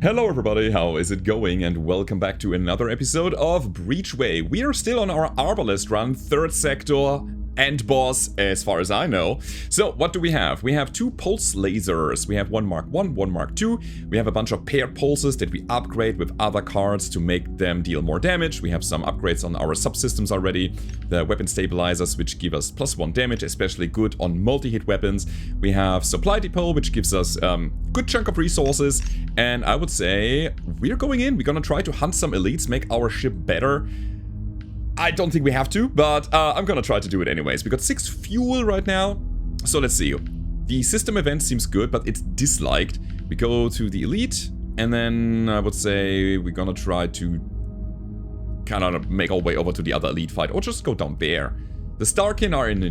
Hello everybody, how is it going? And welcome back to another episode of Breachway. We are still on our Arbalest run, 3rd sector, end boss, as far as I know. So, what do we have? We have 2 pulse lasers. We have one Mark 1, one Mark 2. We have a bunch of paired pulses that we upgrade with other cards to make them deal more damage. We have some upgrades on our subsystems already. The weapon stabilizers, which give us +1 damage, especially good on multi-hit weapons. We have supply depot, which gives us good chunk of resources. And I would say we're going in. We're gonna try to hunt some elites, make our ship better. I don't think we have to, but I'm gonna try to do it anyways. We got 6 fuel right now, so let's see. The system event seems good, but it's disliked. We go to the elite, and then I would say we're gonna try to kind of make our way over to the other elite fight, or just go down there. The Starkin are in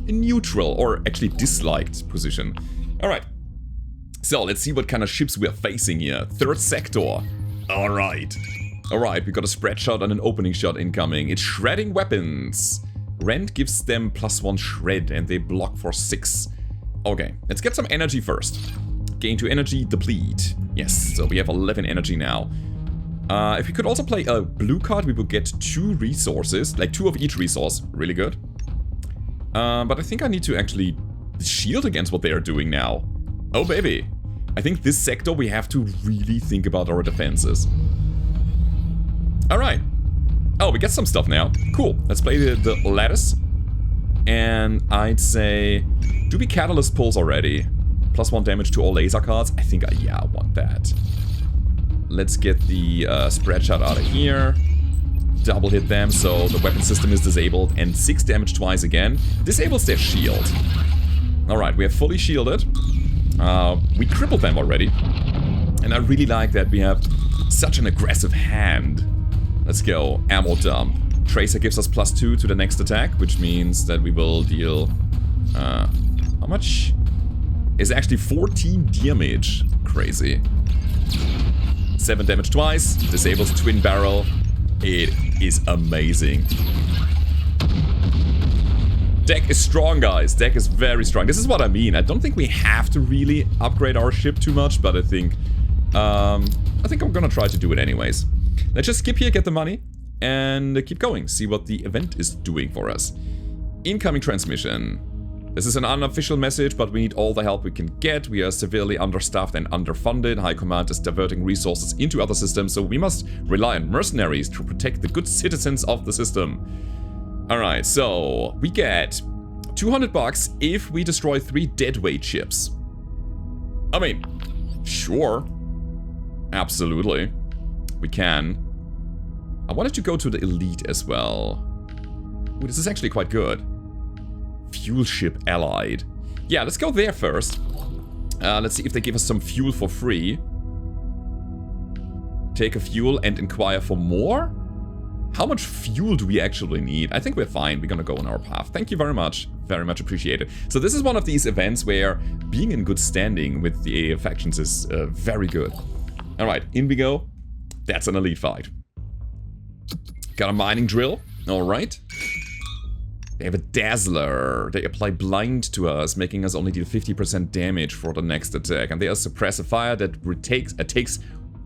a neutral, or actually disliked position. Alright, so let's see what kind of ships we're facing here. 3rd sector. Alright. Alright, we got a spread shot and an opening shot incoming. It's shredding weapons. Rend gives them +1 shred and they block for 6. Okay, let's get some energy first. Gain 2 energy, deplete. Yes, so we have 11 energy now. If we could also play a blue card, we would get 2 resources. Like 2 of each resource. Really good. But I think I need to actually shield against what they are doing now. Oh baby. I think this sector we have to really think about our defenses. Alright. Oh, we get some stuff now. Cool. Let's play the lattice. And I'd say... do we catalyst pulls already? +1 damage to all laser cards? I think yeah, I want that. Let's get the spread shot out of here. Double hit them so the weapon system is disabled. And 6 damage twice again. Disables their shield. Alright, we have fully shielded. We crippled them already. And I really like that we have such an aggressive hand. Let's go. Ammo dump. Tracer gives us +2 to the next attack, which means that we will deal... how much? It's actually 14 damage. Crazy. 7 damage twice. Disables twin barrel. It is amazing. Deck is strong, guys. Deck is very strong. This is what I mean. I don't think we have to really upgrade our ship too much, but I think I'm gonna try to do it anyways. Let's just skip here, get the money, and keep going. See what the event is doing for us. Incoming transmission. This is an unofficial message, but we need all the help we can get. We are severely understaffed and underfunded. High Command is diverting resources into other systems, so we must rely on mercenaries to protect the good citizens of the system. Alright, so we get 200 bucks if we destroy 3 deadweight ships. I mean, sure. Absolutely. We can. I wanted to go to the elite as well. Ooh, this is actually quite good. Fuel ship allied. Yeah, let's go there first. Let's see if they give us some fuel for free. Take a fuel and inquire for more? How much fuel do we actually need? I think we're fine. We're gonna go on our path. Thank you very much. Very much appreciated. So this is one of these events where being in good standing with the factions is very good. Alright, in we go. That's an elite fight. Got a mining drill. Alright. They have a dazzler. They apply blind to us, making us only deal 50% damage for the next attack. And they are suppressive fire that takes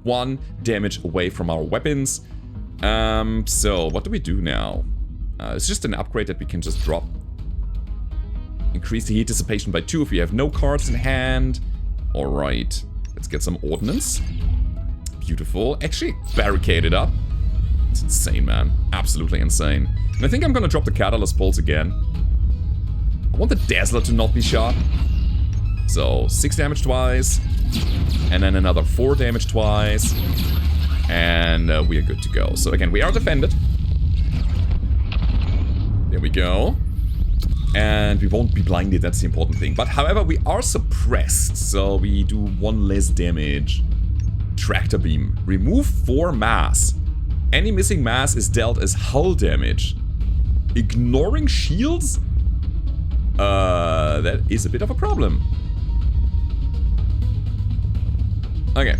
1 damage away from our weapons. So what do we do now? It's just an upgrade that we can just drop. Increase the heat dissipation by 2 if we have no cards in hand. Alright. Let's get some ordnance. Beautiful. Actually, barricade it up. It's insane, man. Absolutely insane. And I think I'm gonna drop the catalyst pulse again. I want the dazzler to not be shot. So, 6 damage twice. And then another 4 damage twice. And we are good to go. So again, we are defended. There we go. And we won't be blinded, that's the important thing. But however, we are suppressed. So we do 1 less damage. Tractor beam. Remove 4 mass. Any missing mass is dealt as hull damage. Ignoring shields? That is a bit of a problem. Okay.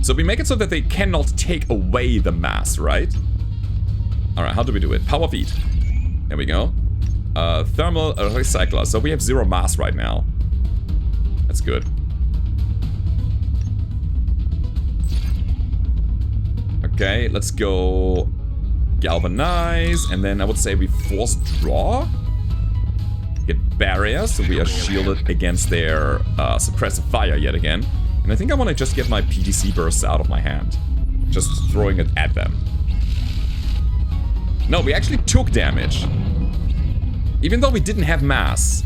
So we make it so that they cannot take away the mass, right? Alright, how do we do it? Power feed. There we go. Thermal recycler. So we have 0 mass right now. That's good. Okay, let's go galvanize, and then I would say we force draw. Get barriers, so we are shielded against their suppressive fire yet again. And I think I want to just get my PTC bursts out of my hand. Just throwing it at them. No, we actually took damage. Even though we didn't have mass.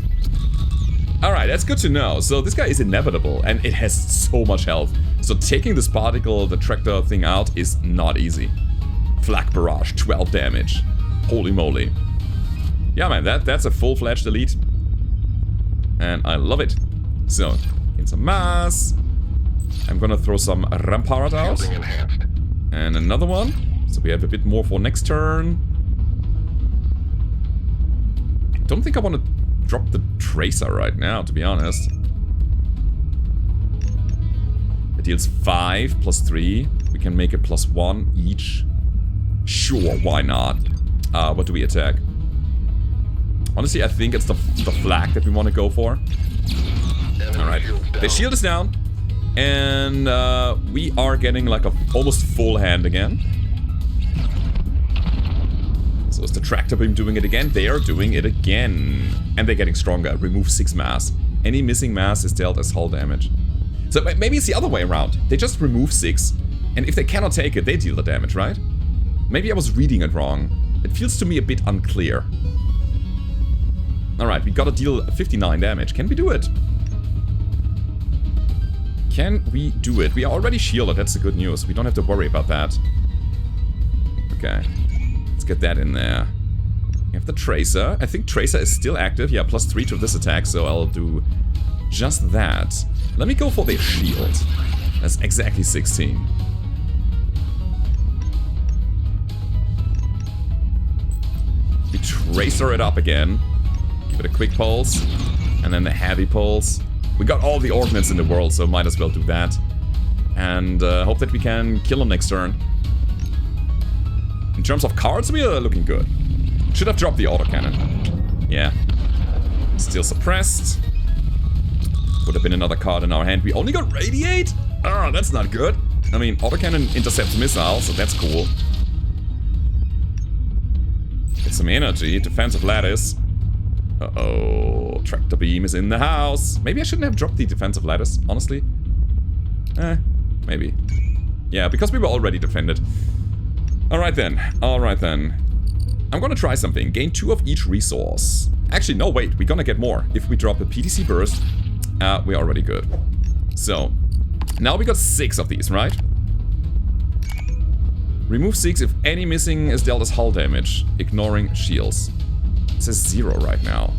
Alright, that's good to know. So this guy is inevitable, and it has so much health. So taking this particle detractor thing out is not easy. Flak Barrage, 12 damage. Holy moly. Yeah, man, that's a full-fledged elite. And I love it. So, in some mass. I'm gonna throw some Rampart out. And another one. So we have a bit more for next turn. I don't think I want to drop the Tracer right now, to be honest. It deals 5 plus 3. We can make it plus 1 each. Sure, why not? What do we attack? Honestly, I think it's the flag that we want to go for. Alright, the shield is down. And we are getting like a almost full hand again. So is the tractor beam doing it again? They are doing it again. And they're getting stronger. Remove 6 mass. Any missing mass is dealt as hull damage. So maybe it's the other way around. They just remove 6. And if they cannot take it, they deal the damage, right? Maybe I was reading it wrong. It feels to me a bit unclear. Alright, we gotta deal 59 damage. Can we do it? Can we do it? We are already shielded, that's the good news. We don't have to worry about that. Okay. Let's get that in there. We have the Tracer. I think Tracer is still active. Yeah, plus 3 to this attack, so I'll do just that. Let me go for the shield. That's exactly 16. We Tracer it up again. Give it a quick pulse. And then the heavy pulse. We got all the ordnance in the world, so might as well do that. And hope that we can kill him next turn. In terms of cards, we are looking good. Should have dropped the autocannon. Yeah. Still suppressed. Would have been another card in our hand. We only got Radiate? Ah, that's not good. I mean, autocannon intercepts missiles, so that's cool. Get some energy. Defensive lattice. Uh-oh. Tractor beam is in the house. Maybe I shouldn't have dropped the defensive lattice, honestly. Maybe. Yeah, because we were already defended. Alright then. Alright then. I'm gonna try something. Gain 2 of each resource. Actually, no, wait. We're gonna get more. If we drop a PTC burst, we're already good. So, now we got 6 of these, right? Remove 6 if any missing is dealt as hull damage, ignoring shields. It says 0 right now.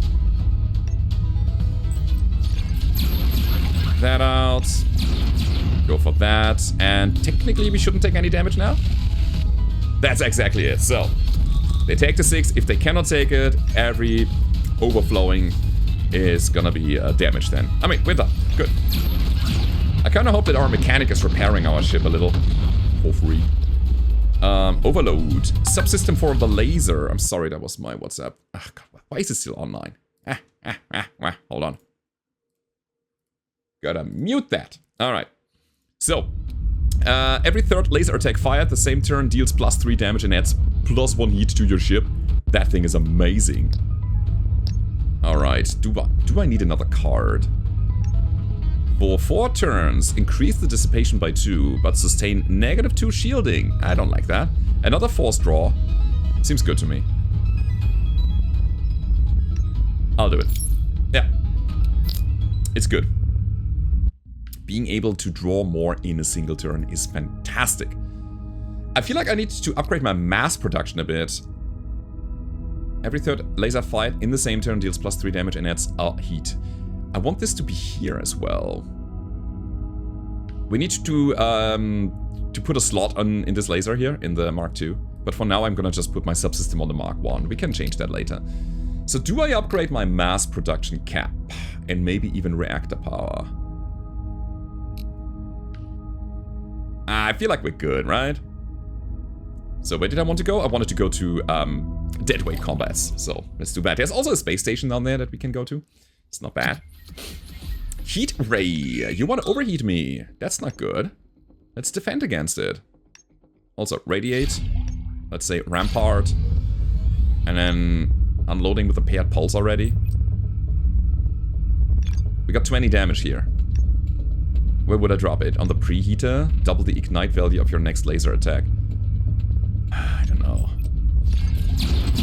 That out. Go for that. And technically we shouldn't take any damage now. That's exactly it. So, they take the 6. If they cannot take it, every overflowing is gonna be damage then. I mean, we're done. Good. I kinda hope that our mechanic is repairing our ship a little. Hopefully. Overload. Subsystem for the laser. I'm sorry, that was my WhatsApp. Ugh, God, why is it still online? Hold on. Gotta mute that. Alright. So, every third laser attack fired the same turn deals plus 3 damage and adds plus 1 heat to your ship. That thing is amazing. Alright, do I need another card? For 4 turns, increase the dissipation by 2, but sustain -2 shielding. I don't like that. Another force draw. Seems good to me. I'll do it. Yeah. It's good. Being able to draw more in a single turn is fantastic. I feel like I need to upgrade my mass production a bit. Every third laser fired in the same turn deals plus 3 damage and adds heat. I want this to be here as well. We need to put a slot in this laser here, in the Mark II. But for now, I'm gonna just put my subsystem on the Mark I. We can change that later. So do I upgrade my mass production cap? And maybe even reactor power? I feel like we're good, right? So where did I want to go? I wanted to go to deadweight combats. So let's do that. There's also a space station down there that we can go to. It's not bad. Heat ray. You want to overheat me. That's not good. Let's defend against it. Also, radiate. Let's say rampart. And then unloading with a paired pulse already. We got 20 damage here. Where would I drop it? On the preheater? Double the ignite value of your next laser attack. I don't know.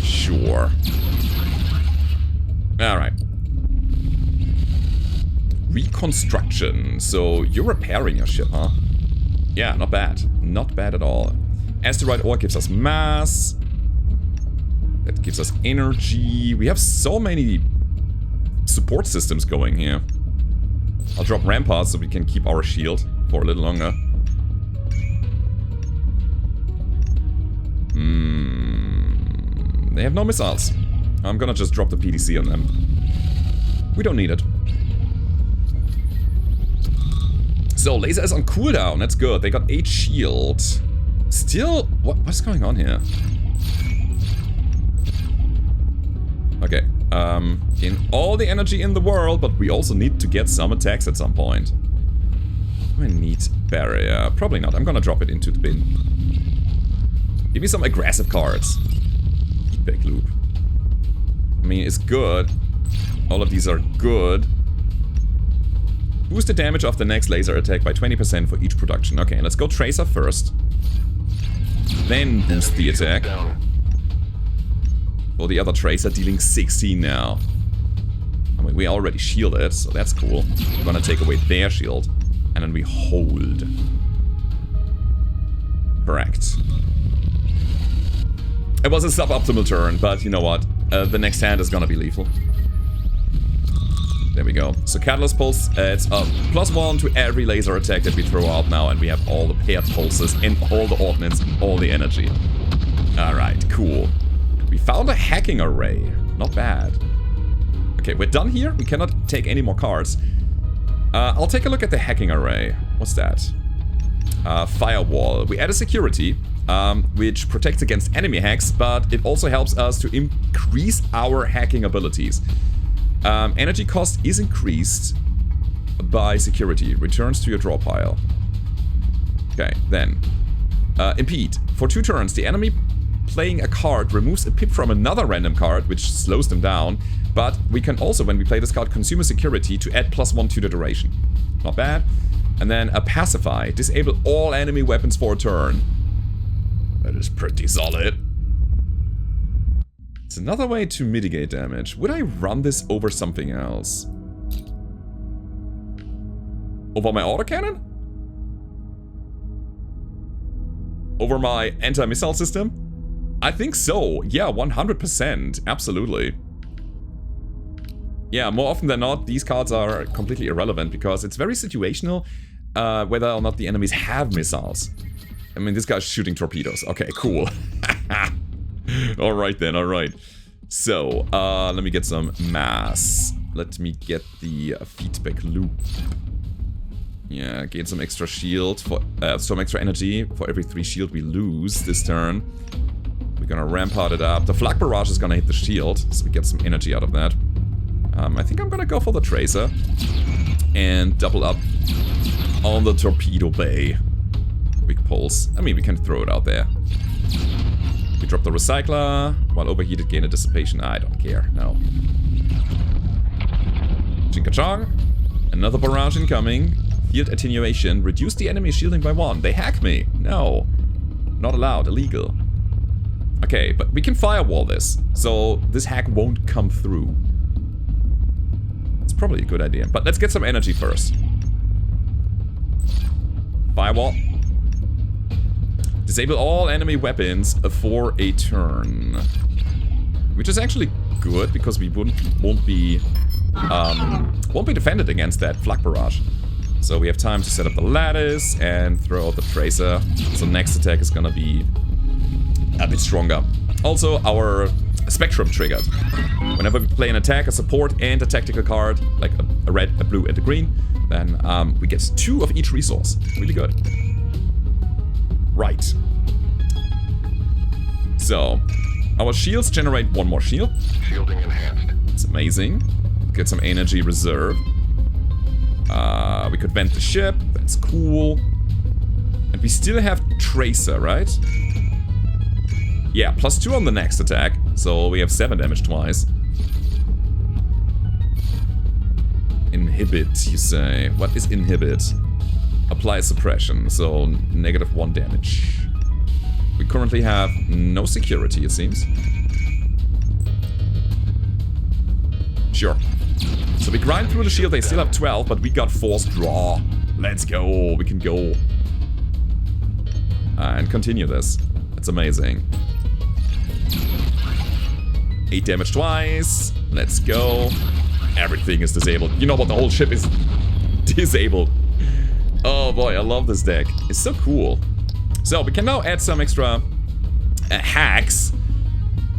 Sure. Alright. Reconstruction. So you're repairing your ship, huh? Yeah, not bad. Not bad at all. Asteroid ore gives us mass. That gives us energy. We have so many support systems going here. I'll drop ramparts so we can keep our shield for a little longer. They have no missiles. I'm gonna just drop the PDC on them. We don't need it. So, laser is on cooldown. That's good. They got 8 shield. Still, what's going on here? Okay. In all the energy in the world, but we also need to get some attacks at some point. I need barrier. Probably not. I'm gonna drop it into the bin. Give me some aggressive cards. Feedback loop. I mean, it's good. All of these are good. Boost the damage of the next laser attack by 20% for each production. Okay, let's go Tracer first. Then boost the attack. For the other Tracer, dealing 16 now. I mean, we already shielded, so that's cool. We're gonna take away their shield. And then we hold. Correct. It was a suboptimal turn, but you know what? The next hand is gonna be lethal. There we go. So Catalyst Pulse, it's +1 to every laser attack that we throw out now, and we have all the paired pulses and all the ordnance and all the energy. Alright, cool. We found a hacking array. Not bad. Okay, we're done here. We cannot take any more cards. I'll take a look at the hacking array. What's that? Firewall. We add a security, which protects against enemy hacks, but it also helps us to increase our hacking abilities. Energy cost is increased by security. Returns to your draw pile. Okay, then. Impede. For 2 turns, the enemy playing a card removes a pip from another random card, which slows them down. But we can also, when we play this card, consume a security to add +1 to the duration. Not bad. And then a pacify. Disable all enemy weapons for a turn. That is pretty solid. It's another way to mitigate damage. Would I run this over something else? Over my autocannon? Over my anti-missile system? I think so. Yeah, 100%. Absolutely. Yeah, more often than not, these cards are completely irrelevant because it's very situational whether or not the enemies have missiles. I mean, this guy's shooting torpedoes. Okay, cool. Alright then, alright. So, let me get some mass. Let me get the feedback loop. Yeah, gain some extra shield for some extra energy for every 3 shield we lose this turn. We're gonna rampart it up. The flak barrage is gonna hit the shield, so we get some energy out of that. I think I'm gonna go for the Tracer and double up on the torpedo bay. Quick pulse. I mean, we can throw it out there. We drop the recycler. While overheated, gain a dissipation. I don't care. No. Ching-ka-chong. Another barrage incoming. Field attenuation. Reduce the enemy shielding by 1. They hack me. No. Not allowed. Illegal. Okay, but we can firewall this. So this hack won't come through. It's probably a good idea. But let's get some energy first. Firewall. Disable all enemy weapons for a turn. Which is actually good, because we won't be defended against that flak barrage. So we have time to set up the lattice and throw out the Tracer. So next attack is gonna be a bit stronger. Also, our Spectrum triggered. Whenever we play an attack, a support, and a tactical card, like a red, a blue, and a green, then we get 2 of each resource. Really good. Right. So, our shields generate 1 more shield. Shielding enhanced. It's amazing. Get some energy reserve. We could vent the ship. That's cool. And And we still have Tracer, right? Yeah, +2 on the next attack. So we have 7 damage twice. Inhibit, you say. What is inhibit? Apply suppression, so -1 damage. We currently have no security, it seems. Sure. So we grind through the shield, they still have 12, but we got force draw. Let's go, we can go. And continue this. That's amazing. 8 damage twice. Let's go. Everything is disabled. You know what, the whole ship is disabled. Oh boy, I love this deck. It's so cool. So we can now add some extra hacks.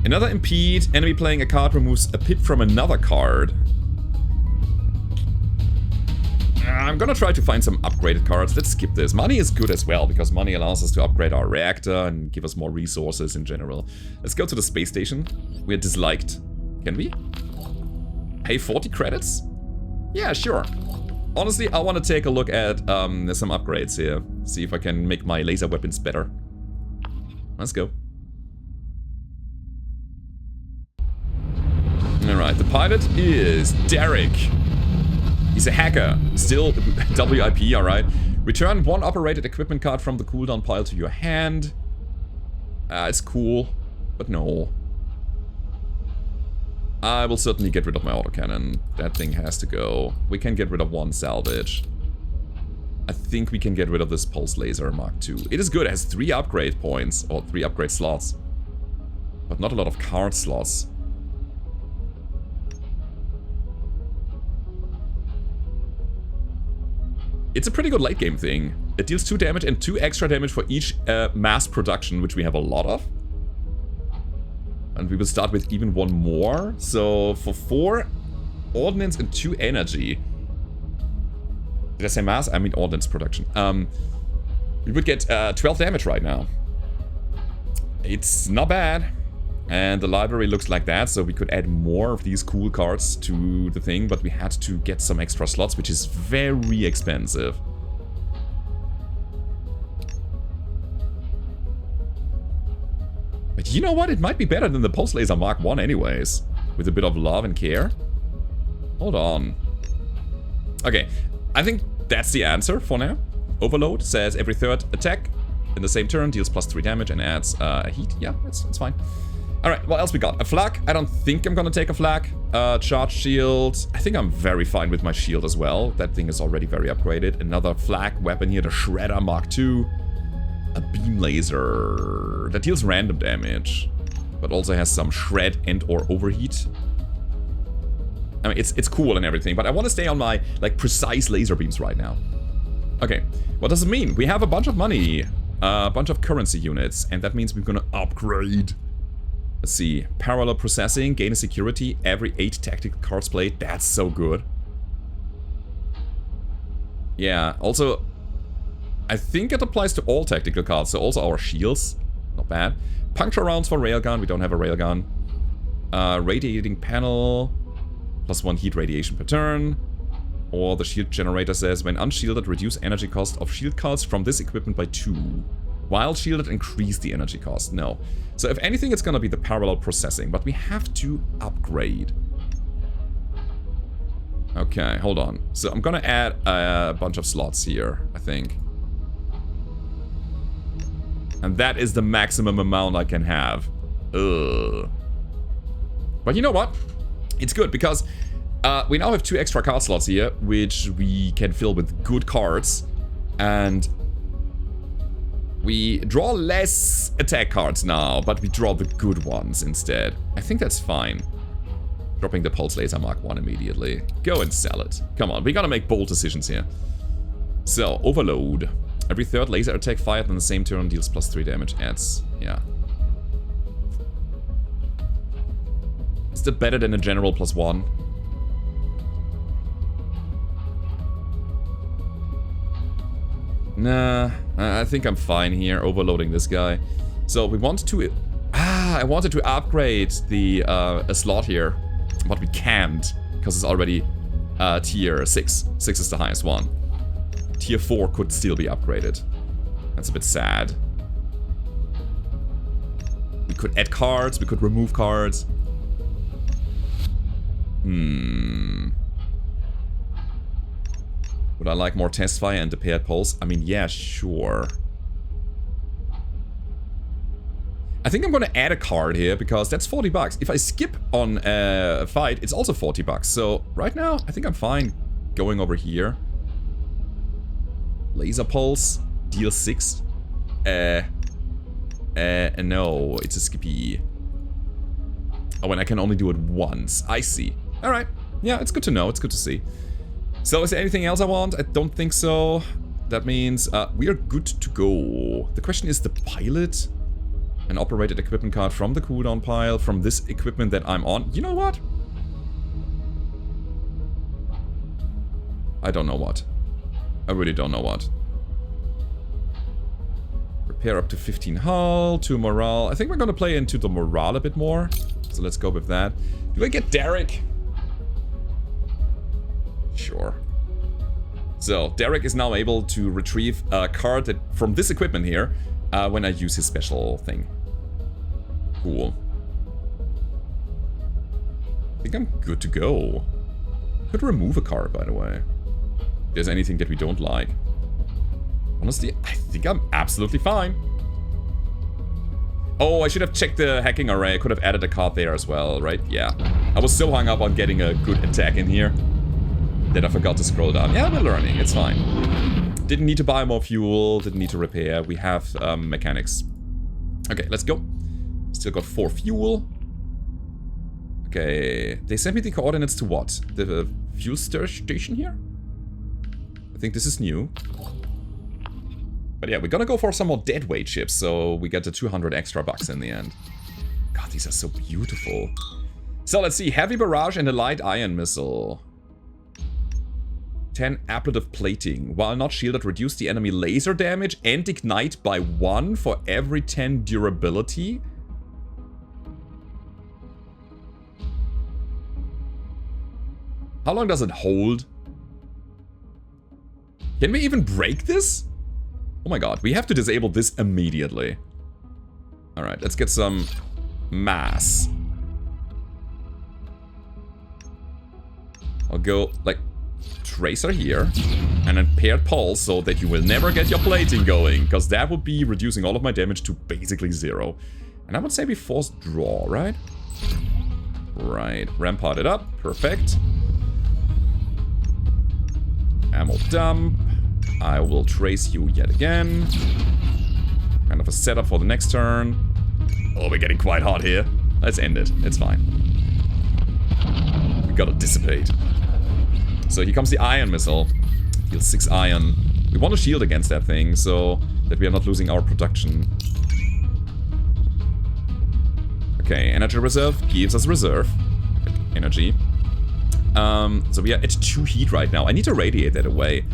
Another impede. Enemy playing a card removes a pip from another card. I'm gonna try to find some upgraded cards. Let's skip this. Money is good as well, because money allows us to upgrade our reactor and give us more resources in general. Let's go to the space station. We are disliked. Can we? Pay 40 credits? Yeah, sure. Honestly, I want to take a look at some upgrades here. See if I can make my laser weapons better. Let's go. Alright, the pilot is Derek. He's a hacker. Still WIP, alright. Return 1 operated equipment card from the cooldown pile to your hand. It's cool, but no. I will certainly get rid of my autocannon. That thing has to go. We can get rid of 1 salvage. I think we can get rid of this pulse laser Mark II. It is good. It has 3 upgrade points, or 3 upgrade slots. But not a lot of card slots. It's a pretty good late game thing. It deals 2 damage and 2 extra damage for each mass production, which we have a lot of. And we will start with even 1 more. So for 4 ordnance and 2 energy. Did I say mass? I mean ordnance production. We would get 12 damage right now. It's not bad. And the library looks like that, so we could add more of these cool cards to the thing, but we had to get some extra slots, which is very expensive. But you know what? It might be better than the Pulse Laser Mark I anyways. With a bit of love and care. Hold on. Okay, I think that's the answer for now. Overload says every 3rd attack in the same turn deals +3 damage and adds a heat. Yeah, that's fine. Alright, what else we got? A flak. I don't think I'm gonna take a flak. Charge shield. I think I'm very fine with my shield as well. That thing is already very upgraded. Another flak weapon here, the Shredder Mark II. A beam laser that deals random damage, but also has some shred and or overheat. I mean, it's cool and everything, but I want to stay on my like precise laser beams right now. Okay, what does it mean? We have a bunch of money, a bunch of currency units, and that means we're gonna upgrade. Let's see, parallel processing, gain a security every 8 tactical cards played. That's so good. Yeah, also, I think it applies to all tactical cards, so also our shields. Not bad. Puncture rounds for railgun. We don't have a railgun. Radiating panel. +1 heat radiation per turn. Or the shield generator says, when unshielded, reduce energy cost of shield cards from this equipment by 2. While shielded, increase the energy cost. No. So if anything, it's gonna be the parallel processing, but we have to upgrade. Okay, hold on. So I'm gonna add a bunch of slots here, I think. And that is the maximum amount I can have. Ugh. But you know what? It's good, because we now have 2 extra card slots here, which we can fill with good cards. And we draw less attack cards now, but we draw the good ones instead. I think that's fine. Dropping the Pulse Laser Mark I immediately. Go and sell it. Come on, we gotta make bold decisions here. So, overload. Every 3rd laser attack fired on the same turn deals +3 damage. Adds, yeah. Is that better than a general +1? Nah, I think I'm fine here, overloading this guy. So we wanted to... I wanted to upgrade the a slot here, but we can't, because it's already tier 6. 6 is the highest one. Tier 4 could still be upgraded. That's a bit sad. We could add cards, we could remove cards. Would I like more test fire and the paired pulse? I mean, yeah, sure. I think I'm gonna add a card here because that's 40 bucks. If I skip on a fight, it's also 40 bucks. So right now, I think I'm fine going over here. Laser pulse, deal 6. No, it's a skippy. Oh, and I can only do it once. I see. Alright. Yeah, it's good to know. It's good to see. So, is there anything else I want? I don't think so. That means we are good to go. The question is the pilot. An operated equipment card from the cooldown pile, from this equipment that I'm on. You know what? I don't know what. I really don't know what. Repair up to 15 hull, 2 morale. I think we're gonna play into the morale a bit more. So let's go with that. Do I get Derek? Sure. So, Derek is now able to retrieve a card that, from this equipment here when I use his special thing. Cool. I think I'm good to go. Could remove a card, by the way. If there's anything that we don't like. Honestly, I think I'm absolutely fine. Oh, I should have checked the hacking array. I could have added a card there as well, right? Yeah. I was so hung up on getting a good attack in here that I forgot to scroll down. Yeah, we're learning. It's fine. Didn't need to buy more fuel. Didn't need to repair. We have mechanics. Okay, let's go. Still got 4 fuel. Okay. They sent me the coordinates to what? The fuel station here? I think this is new. But yeah, we're gonna go for some more deadweight ships, so we get the 200 extra bucks in the end. God, these are so beautiful. So let's see, heavy barrage and a light iron missile. 10 ablative plating. While not shielded, reduce the enemy laser damage and ignite by 1 for every 10 durability. How long does it hold? Can we even break this? Oh my god, we have to disable this immediately. Alright, let's get some mass. I'll go, like, tracer here, and then paired pulse so that you will never get your plating going, because that would be reducing all of my damage to basically 0. And I would say we force draw, right? Right, rampart it up, perfect. Ammo dump. I will trace you yet again. Kind of a setup for the next turn. Oh, we're getting quite hot here. Let's end it. It's fine. We gotta dissipate. So here comes the iron missile. Deals 6 iron. We want to shield against that thing so that we are not losing our production. Okay, energy reserve gives us reserve. Energy. So we are at 2 heat right now. I need to radiate that away.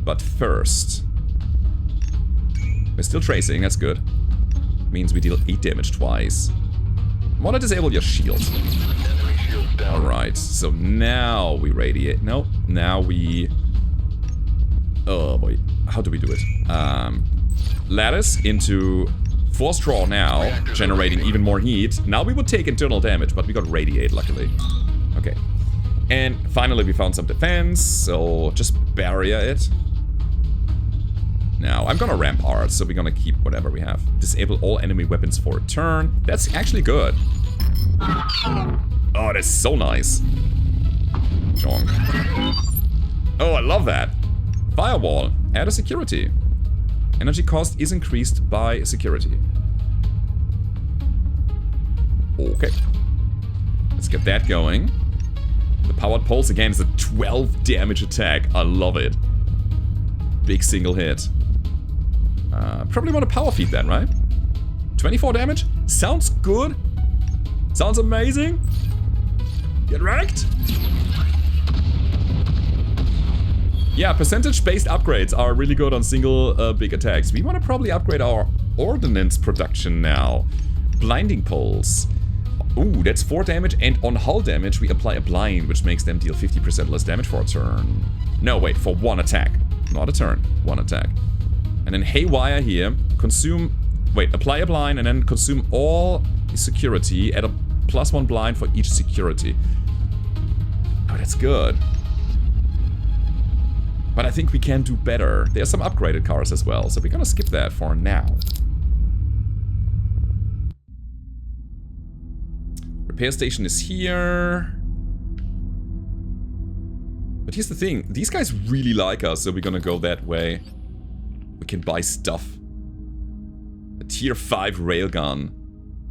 But first... We're still tracing, that's good. Means we deal 8 damage twice. I want to disable your shield. Alright, so now we radiate. No, now we... Oh boy, how do we do it? Lattice into force draw now, generating even more heat. Now we would take internal damage, but we got radiate, luckily. Okay. And finally we found some defense, so just barrier it. Now, I'm gonna rampart, so we're gonna keep whatever we have. Disable all enemy weapons for a turn. That's actually good. Oh, that's so nice. Chong. Oh, I love that. Firewall. Add a security. Energy cost is increased by security. Okay. Let's get that going. The powered pulse again is a 12 damage attack. I love it. Big single hit. Probably want to power feed then, right? 24 damage? Sounds good. Sounds amazing. Get wrecked. Yeah, percentage-based upgrades are really good on single big attacks. We want to probably upgrade our ordnance production now. Blinding pulse. Ooh, that's 4 damage, and on hull damage we apply a blind, which makes them deal 50% less damage for a turn. No, wait, for 1 attack. Not a turn, 1 attack. And then haywire here. Consume... Wait, apply a blind and then consume all security. Add a +1 blind for each security. Oh, that's good. But I think we can do better. There are some upgraded cars as well, so we're gonna skip that for now. Repair station is here. But here's the thing, these guys really like us, so we're gonna go that way. We can buy stuff. A tier 5 railgun,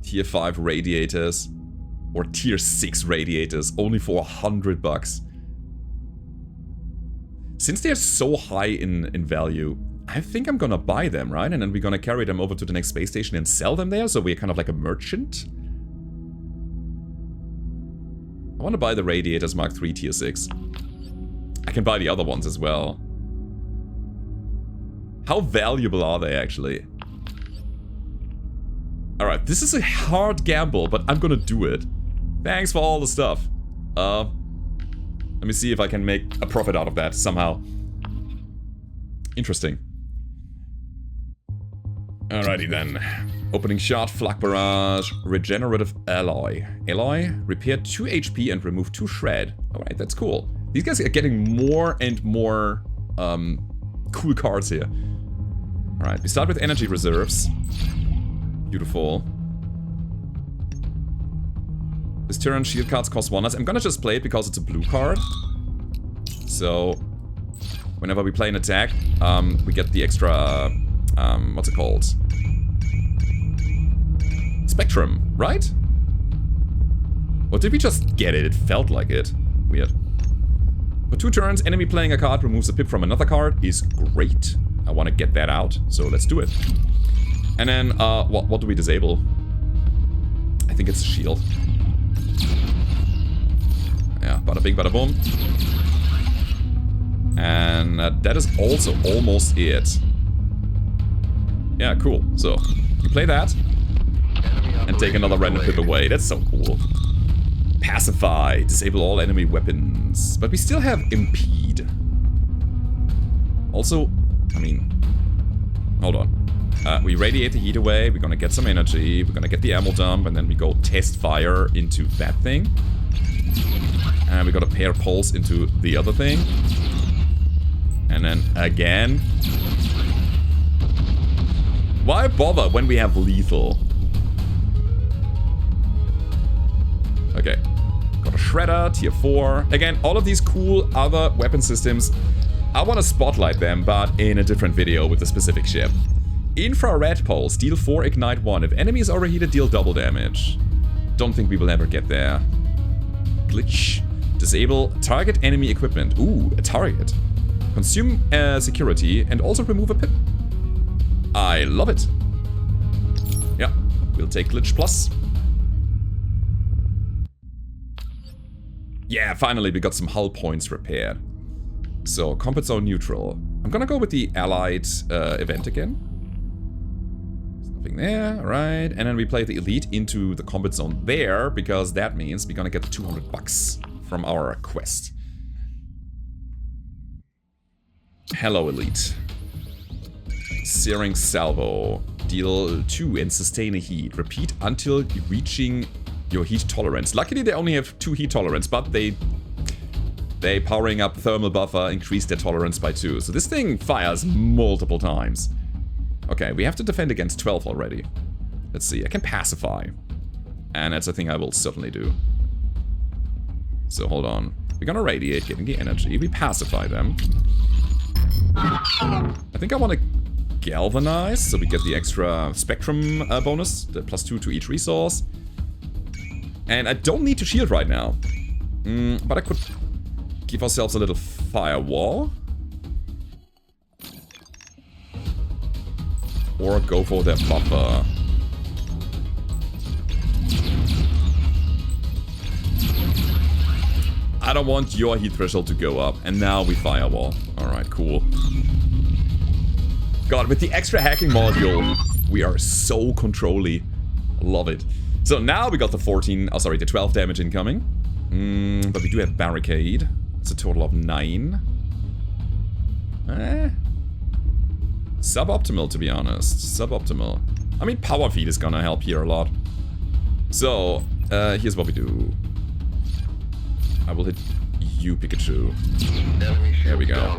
tier 5 radiators, or tier 6 radiators, only for $100. Since they're so high in value, I think I'm gonna buy them, right? And then we're gonna carry them over to the next space station and sell them there, so we're kind of like a merchant. I wanna buy the radiators Mark III tier 6. I can buy the other ones as well. How valuable are they actually? Alright, this is a hard gamble, but I'm gonna do it. Thanks for all the stuff. Let me see if I can make a profit out of that somehow. Interesting. Alrighty then. Opening shot, flak barrage, regenerative alloy. Alloy, repair 2 HP and remove 2 shred. Alright, that's cool. These guys are getting more and more cool cards here. Alright, we start with energy reserves. Beautiful. This turn, shield cards cost 1 less. I'm gonna just play it because it's a blue card. So, whenever we play an attack, we get the extra, what's it called? Spectrum, right? Or did we just get it? It felt like it. Weird. For 2 turns, enemy playing a card removes a pip from another card is great. I want to get that out, so let's do it. And then, what do we disable? I think it's a shield. Yeah, bada bing, bada boom. And that is also almost it. Yeah, cool. So, you play that. And take another random pip away. That's so cool. Pacify. Disable all enemy weapons. But we still have impede. Also, I mean... Hold on. We radiate the heat away. We're gonna get some energy. We're gonna get the ammo dump. And then we go test fire into that thing. And we got a pair pulse into the other thing. And then again. Why bother when we have lethal? Okay. Got a shredder, tier 4. Again, all of these cool other weapon systems. I want to spotlight them, but in a different video with a specific ship. Infrared pulse, deal 4, ignite 1. If enemy is overheated, deal double damage. Don't think we will ever get there. Glitch. Disable target enemy equipment. Ooh, a target. Consume security and also remove a pip. I love it. Yeah, we'll take glitch plus. Yeah, finally we got some hull points repaired. So, combat zone neutral. I'm gonna go with the allied event again. There's nothing there, right. And then we play the elite into the combat zone there, because that means we're gonna get $200 from our quest. Hello, elite. Searing salvo. Deal 2 and sustain a heat. Repeat until reaching your heat tolerance. Luckily they only have 2 heat tolerance, but they powering up thermal buffer increase their tolerance by 2. So this thing fires multiple times. Okay, we have to defend against 12 already. Let's see, I can pacify. And that's a thing I will certainly do. So hold on. We're gonna radiate, getting the energy. We pacify them. I think I want to galvanize, so we get the extra spectrum bonus, the +2 to each resource. And I don't need to shield right now. But I could give ourselves a little firewall. Or go for their buffer. I don't want your heat threshold to go up. And now we firewall. Alright, cool. God, with the extra hacking module, we are so control-y. Love it. So now we got the 12 damage incoming. But we do have barricade. It's a total of 9. Suboptimal, to be honest. Suboptimal. I mean, power feed is gonna help here a lot. So, here's what we do. I will hit you, Pikachu. There we go.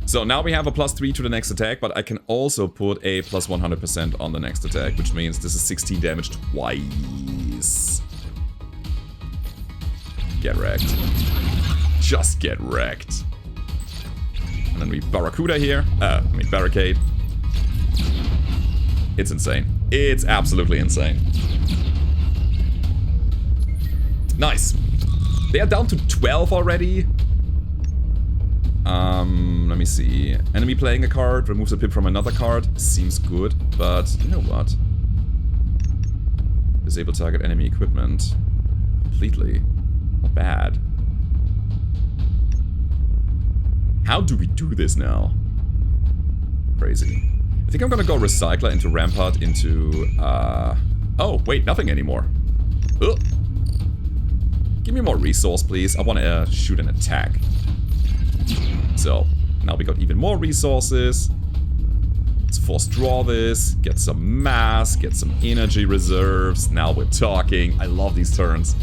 So now we have a +3 to the next attack, but I can also put a +100% on the next attack, which means this is 16 damage twice. Get wrecked. Just get wrecked. And then we Barracuda here. Barricade. It's insane. It's absolutely insane. Nice. They are down to 12 already. Let me see. Enemy playing a card, removes a pip from another card. Seems good, but you know what? Disable target enemy equipment. Completely. Not bad. How do we do this now? Crazy. I think I'm gonna go Recycler into Rampart into... Oh, wait, nothing anymore. Ugh. Give me more resource, please. I want to shoot an attack. So, now we got even more resources. Let's force draw this. Get some mass. Get some energy reserves. Now we're talking. I love these turns.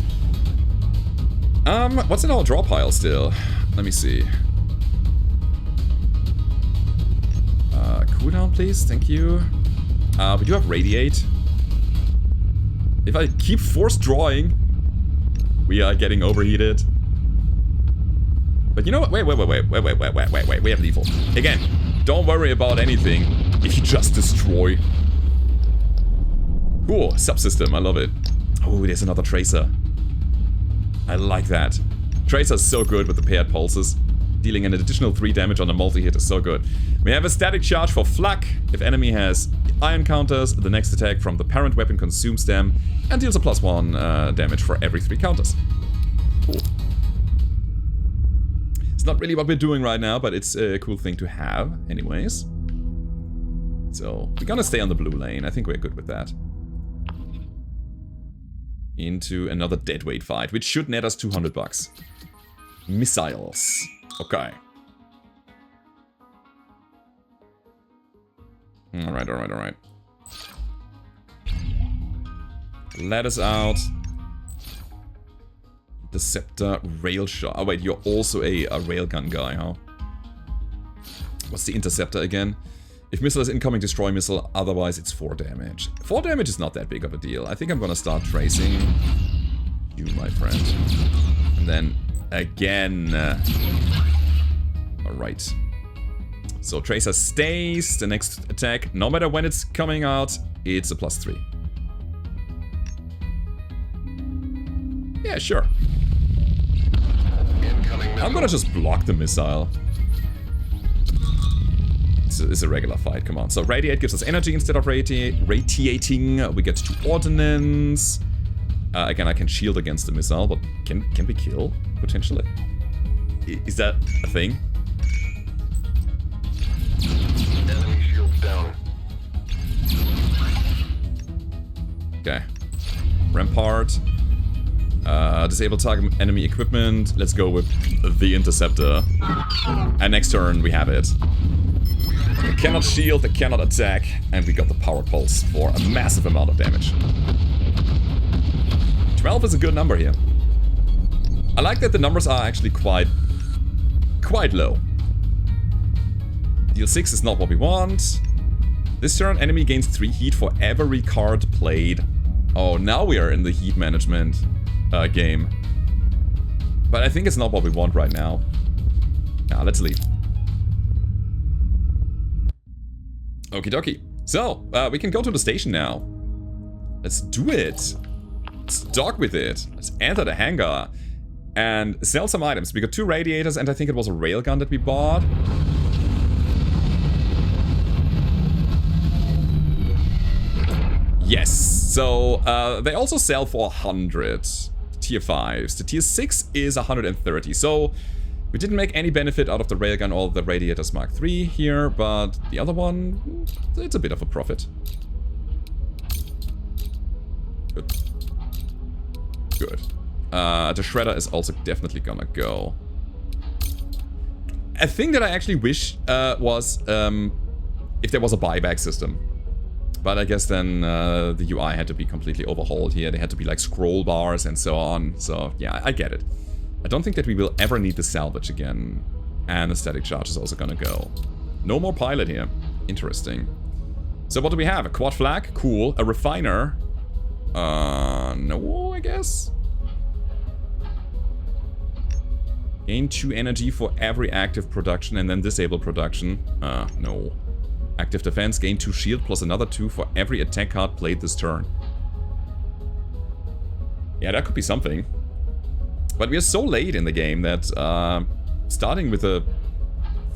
What's in our draw pile still? Let me see. Cooldown, please. Thank you. We do have Radiate. If I keep force drawing, we are getting overheated. But you know what? Wait. We have lethal. Again, don't worry about anything if you just destroy. Cool. Subsystem. I love it. Oh, there's another Tracer. I like that. Tracer's so good with the paired pulses. Dealing an additional 3 damage on a multi-hit is so good. We have a static charge for Flak. If enemy has iron counters, the next attack from the parent weapon consumes them and deals a +1 damage for every 3 counters. Cool. It's not really what we're doing right now, but it's a cool thing to have anyways. So, we're gonna stay on the blue lane. I think we're good with that. Into another deadweight fight, which should net us 200 bucks. Missiles. Okay. Alright. Let us out. Interceptor, rail shot. Oh wait, you're also a railgun guy, huh? What's the interceptor again? If missile is incoming, destroy missile, otherwise it's 4 damage. 4 damage is not that big of a deal. I think I'm gonna start tracing you, my friend. And then again. Alright. So Tracer stays. The next attack, no matter when it's coming out, it's a +3. Yeah, sure. I'm gonna just block the missile. It's a regular fight, come on. So Radiate gives us energy instead of radiating. We get 2 ordnance. Again, I can shield against the missile, but can we kill, potentially? Is that a thing? Enemy shield down. Okay. Rampart. Disable target enemy equipment. Let's go with the interceptor. And next turn we have it. They cannot shield, they cannot attack, and we got the power pulse for a massive amount of damage. 12 is a good number here. I like that the numbers are actually quite low. Deal 6 is not what we want. This turn, enemy gains 3 heat for every card played. Oh, now we are in the heat management game. But I think it's not what we want right now. Now, let's leave. Okie dokie. So, we can go to the station now. Let's do it. Let's dock with it. Let's enter the hangar. And sell some items. We got 2 radiators and I think it was a railgun that we bought. Yes. So, they also sell for 100. Tier 5s. The tier 6 is 130. So, we didn't make any benefit out of the railgun or the radiators Mark III here, but the other one, it's a bit of a profit. Good. Good. The shredder is also definitely gonna go. A thing that I actually wish was if there was a buyback system. But I guess then the UI had to be completely overhauled here. They had to be like scroll bars and so on. So yeah, I get it. I don't think that we will ever need the salvage again. And the static charge is also gonna go. No more pilot here. Interesting. So what do we have? A quad flag? Cool. A refiner? No, I guess. Gain 2 energy for every active production and then disable production. No. Active defense, gain 2 shield plus another 2 for every attack card played this turn. Yeah, that could be something. But we are so late in the game that starting with a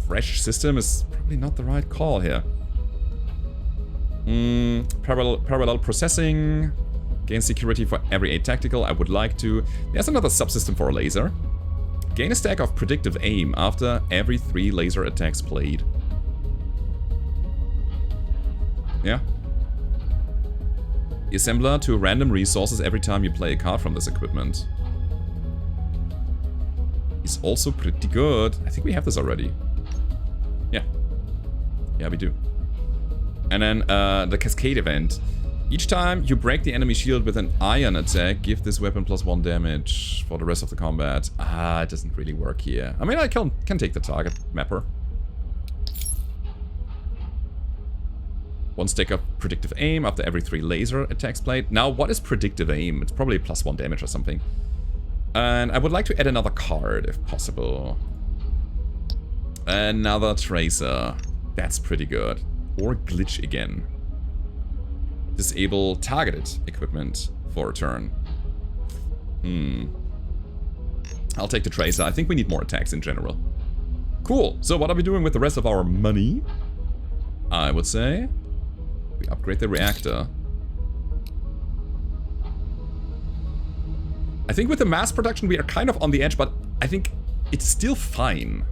fresh system is probably not the right call here. Parallel processing. Gain security for every 8 tactical. I would like to. There's another subsystem for a laser. Gain a stack of predictive aim after every 3 laser attacks played. Yeah. Assembler to random resources every time you play a card from this equipment. Is also pretty good. I think we have this already. Yeah. Yeah, we do. And then the cascade event. Each time you break the enemy shield with an iron attack, give this weapon +1 damage for the rest of the combat. It doesn't really work here. I mean, I can take the target mapper. 1 stack of predictive aim after every 3 laser attacks played. Now, what is predictive aim? It's probably +1 damage or something. And I would like to add another card, if possible. Another tracer. That's pretty good. Or glitch again. Disable targeted equipment for a turn. I'll take the tracer. I think we need more attacks in general. Cool. So what are we doing with the rest of our money? I would say we upgrade the reactor. I think with the mass production we are kind of on the edge, but I think it's still fine.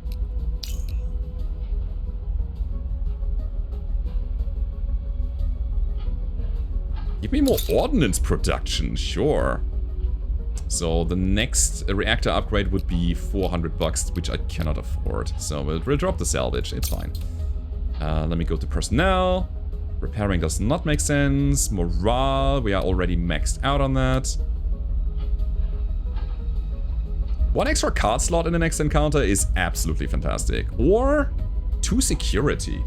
Give me more ordnance production, sure. So the next reactor upgrade would be 400 bucks, which I cannot afford. So we'll drop the salvage, it's fine. Let me go to personnel. Repairing does not make sense. Morale, we are already maxed out on that. 1 extra card slot in the next encounter is absolutely fantastic. Or 2 security.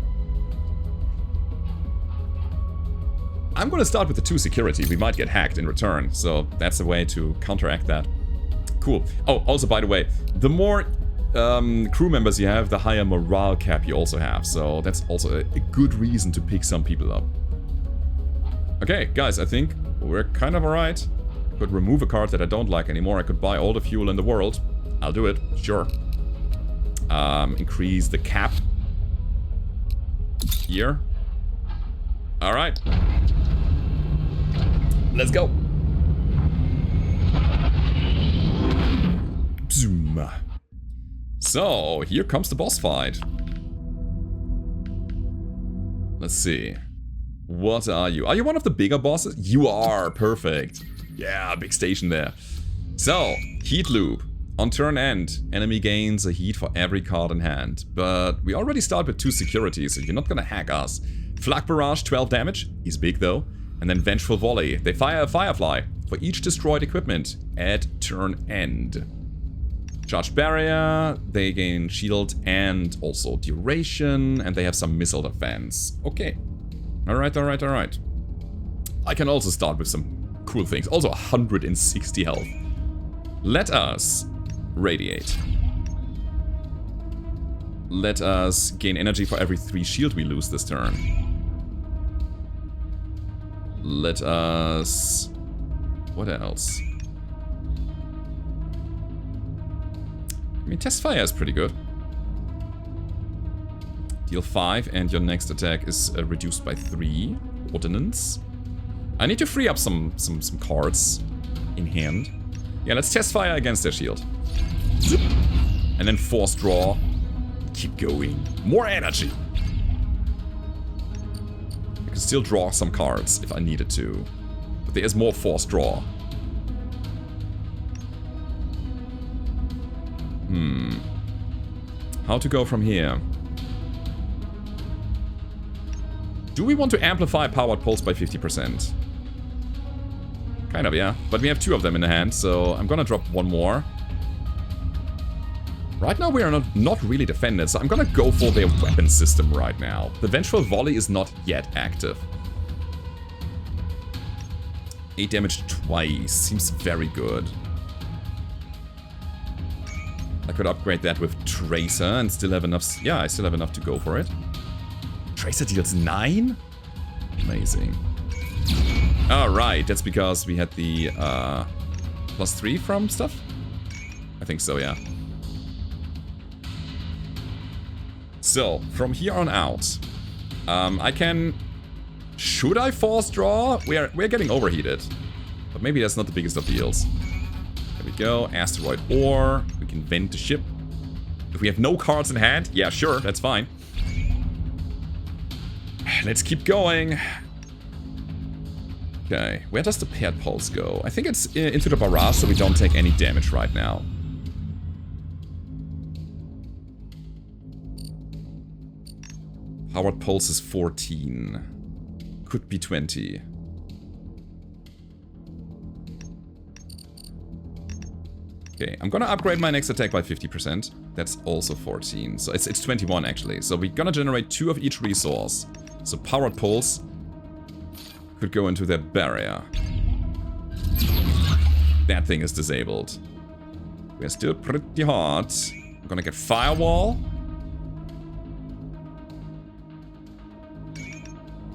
I'm gonna start with the 2 security. We might get hacked in return, so that's a way to counteract that. Cool. Oh, also by the way, the more crew members you have, the higher morale cap you also have. So that's also a good reason to pick some people up. Okay, guys, I think we're kind of alright. I could remove a card that I don't like anymore. I could buy all the fuel in the world. I'll do it, sure. Increase the cap. Here. Alright. Let's go. Zoom. So, here comes the boss fight. Let's see. What are you? Are you one of the bigger bosses? You are. Perfect. Yeah, big station there. So, heat loop. On turn end, enemy gains a heat for every card in hand. But we already start with 2 securities, so you're not gonna hack us. Flak Barrage, 12 damage. He's big though. And then Vengeful Volley. They fire a Firefly for each destroyed equipment at turn end. Charged Barrier. They gain shield and also duration. And they have some missile defense. Okay. Alright, alright, alright. I can also start with some cool things. Also 160 health. Let us radiate. Let us gain energy for every 3 shield we lose this turn. Let us... What else? I mean, Test Fire is pretty good. Deal 5 and your next attack is reduced by 3. Ordnance. I need to free up some cards in hand. Yeah, let's Test Fire against their shield. Zip. And then Force Draw. Keep going. More energy. I can still draw some cards if I needed to. But there is more Force Draw. How to go from here? Do we want to amplify powered pulse by 50%? Kind of, yeah. But we have 2 of them in the hand, so I'm gonna drop 1 more. Right now we are not really defended, so I'm gonna go for their weapon system right now. The Vengeful Volley is not yet active. 8 damage twice. Seems very good. I could upgrade that with Tracer and still have enough... Yeah, I still have enough to go for it. Tracer deals 9? Amazing. Alright, that's because we had the +3 from stuff? I think so, yeah. So, from here on out, I can... Should I force draw? We're getting overheated. But maybe that's not the biggest of deals. There we go. Asteroid ore. We can vent the ship. If we have no cards in hand, yeah, sure, that's fine. Let's keep going. Okay, where does the paired pulse go? I think it's into the barrage, so we don't take any damage right now. Powered pulse is 14. Could be 20. Okay, I'm gonna upgrade my next attack by 50%. That's also 14. So it's 21 actually. So we're gonna generate 2 of each resource. So powered pulse could go into their barrier. That thing is disabled. We're still pretty hot. I'm gonna get firewall.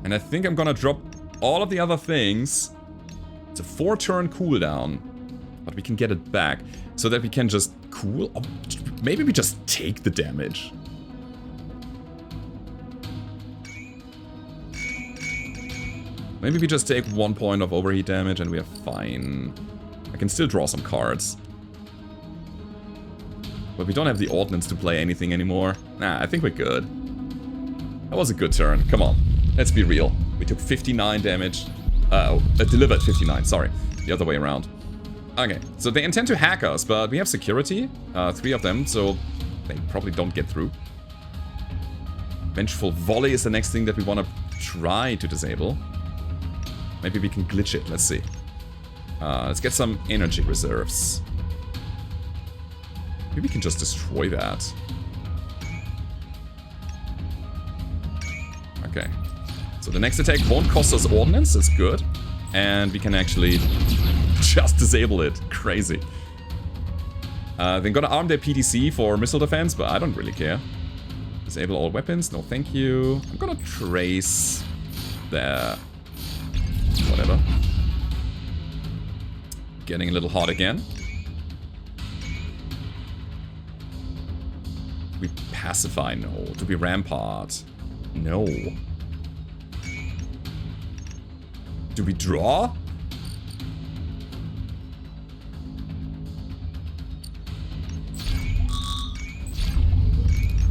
And I think I'm gonna drop all of the other things. It's a 4-turn cooldown. But we can get it back. So that we can just cool... Oh, maybe we just take the damage. Maybe we just take 1 point of overheat damage and we are fine. I can still draw some cards. But we don't have the ordnance to play anything anymore. Nah, I think we're good. That was a good turn. Come on. Let's be real. We took 59 damage. Delivered 59, sorry. The other way around. Okay, so they intend to hack us, but we have security. 3 of them, so they probably don't get through. Vengeful Volley is the next thing that we want to try to disable. Maybe we can glitch it, let's see. Let's get some energy reserves. Maybe we can just destroy that. Okay. So the next attack won't cost us ordnance, that's good. And we can actually just disable it. Crazy. They're gonna arm their PDC for missile defense, but I don't really care. Disable all weapons, no thank you. I'm gonna trace their... whatever. Getting a little hot again. Do we pacify? No. Do we rampart? No. Do we draw?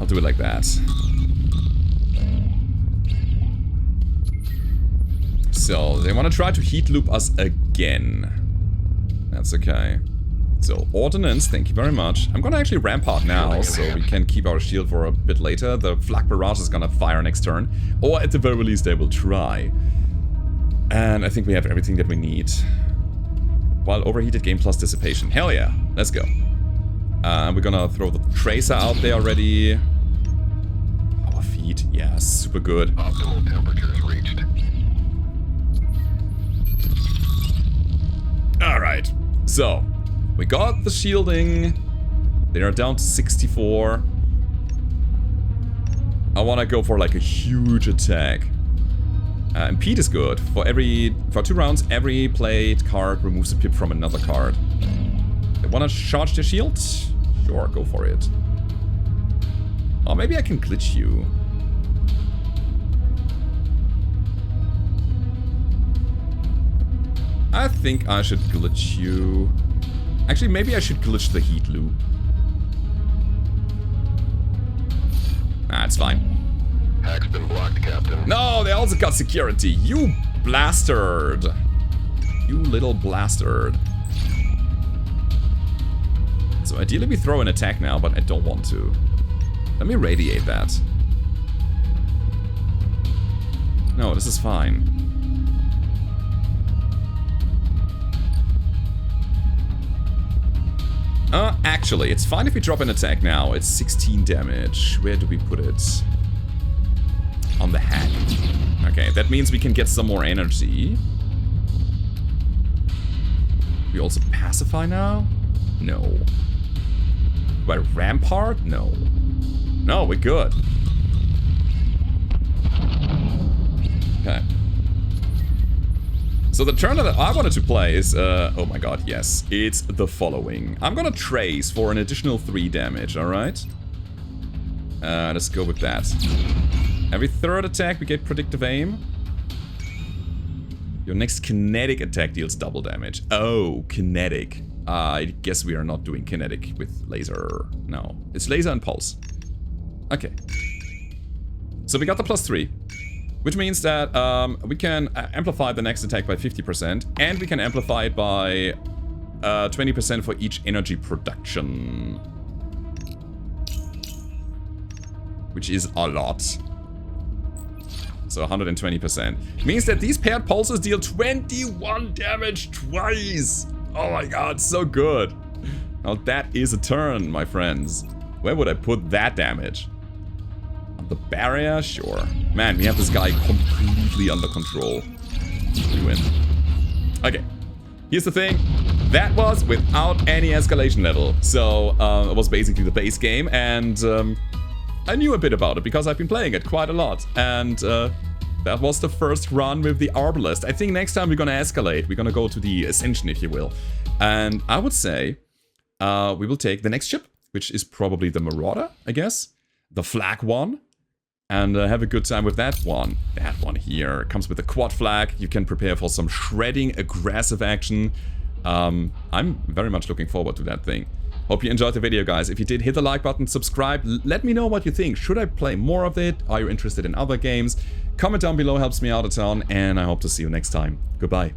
I'll do it like that. So, they want to try to heat loop us again. That's okay. So, ordnance, thank you very much. I'm gonna actually rampart now, so we can keep our shield for a bit later. The flak barrage is gonna fire next turn. Or at the very least, they will try. And I think we have everything that we need. While overheated game plus dissipation. Hell yeah, let's go. We're gonna throw the tracer out there already. Power feed, yeah, super good. Optimal temperatures reached. Alright, so we got the shielding. They are down to 64. I want to go for like a huge attack. Impede is good. For 2 rounds, every played card removes a pip from another card. They want to charge their shield? Sure, go for it. Oh, maybe I can glitch you. I think I should glitch you. Actually, maybe I should glitch the heat loop. Nah, it's fine. Hack's been blocked, Captain. No, they also got security. You bastard. You little bastard. So ideally we throw an attack now, but I don't want to. Let me radiate that. No, this is fine. Actually, it's fine if we drop an attack now. It's 16 damage. Where do we put it? On the head. Okay, that means we can get some more energy. We also pacify now? No. By Rampart? No. No, we're good. Okay. So the turn that I wanted to play is, oh my god, yes. It's the following. I'm gonna trace for an additional 3 damage, alright? Let's go with that. Every third attack we get predictive aim. Your next kinetic attack deals double damage. Oh, kinetic. I guess we are not doing kinetic with laser. No, it's laser and pulse. Okay. So we got the +3. Which means that we can amplify the next attack by 50%, and we can amplify it by 20% for each energy production. Which is a lot. So 120%. Means that these paired pulses deal 21 damage twice! Oh my god, so good! Now that is a turn, my friends. Where would I put that damage? The barrier? Sure. Man, we have this guy completely under control. We win. Okay. Here's the thing. That was without any escalation level. So, it was basically the base game. And, I knew a bit about it because I've been playing it quite a lot. And, that was the first run with the Arbalest. I think next time we're gonna escalate. We're gonna go to the Ascension, if you will. And I would say, we will take the next ship, which is probably the Marauder, I guess. The flag one. And have a good time with that one. That one here comes with a quad flag. You can prepare for some shredding, aggressive action. I'm very much looking forward to that thing. Hope you enjoyed the video, guys. If you did, hit the like button, subscribe. Let me know what you think. Should I play more of it? Are you interested in other games? Comment down below, helps me out a ton. And I hope to see you next time. Goodbye.